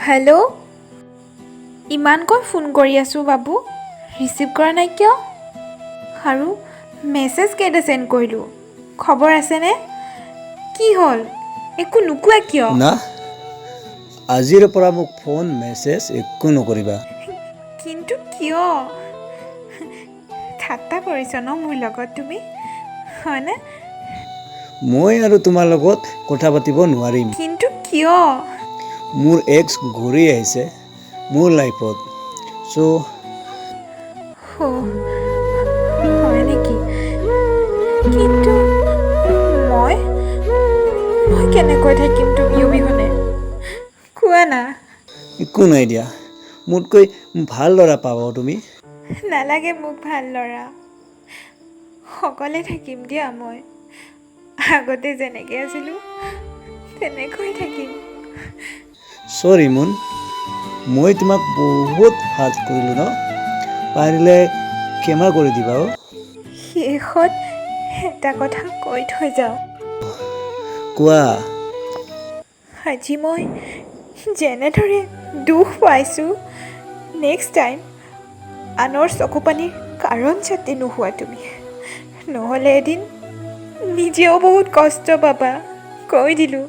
Hello', ইমানকৈ phone কৰি আছোঁ বাবু, ৰিচিভ কৰা নাই কিয়? আৰু মেছেজ কেইটা চেণ্ড কৰিলোঁ, খবৰ আছেনে? কি হ'ল, একো নোকোৱা কিয়? না, আজিৰ পৰা মোক ফোন মেছেজ একো নকৰিবা। কিন্তু কিয়? ঠাট্টা কৰিছ ন মোৰ লগত তুমি, হয়নে? মই আৰু তোমাৰ লগত কথা পাতিব নোৱাৰিম। কিন্তু কিয়? মোৰ এক্স ঘূৰি আহিছে মোৰ লাইফত, হয় নেকি? কিন্তু মই কেনেকৈ থাকিম তুমি অবিহনে, কোৱা না। একো নাই দিয়া, মোতকৈ ভাল ল'ৰা পাবা তুমি। নালাগে মোক ভাল ল'ৰা, অকলে থাকিম দিয়া মই। আগতে যেনেকৈ আছিলোঁ তেনেকৈ থাকিম। চৰি মুন, মই তোমাক বহুত হাৰ্ট কৰিলোঁ ন, পাৰিলে ক্ষমা কৰি দিবা। শেষত এটা কথা কৈ থৈ যাওঁ। কোৱা। আজি মই যেনেদৰে দুখ পাইছোঁ, নেক্সট টাইম আনৰ চকুপানীৰ কাৰণ যাতে নোহোৱা তুমি, নহ'লে এদিন নিজেও বহুত কষ্ট পাবা, কৈ দিলোঁ।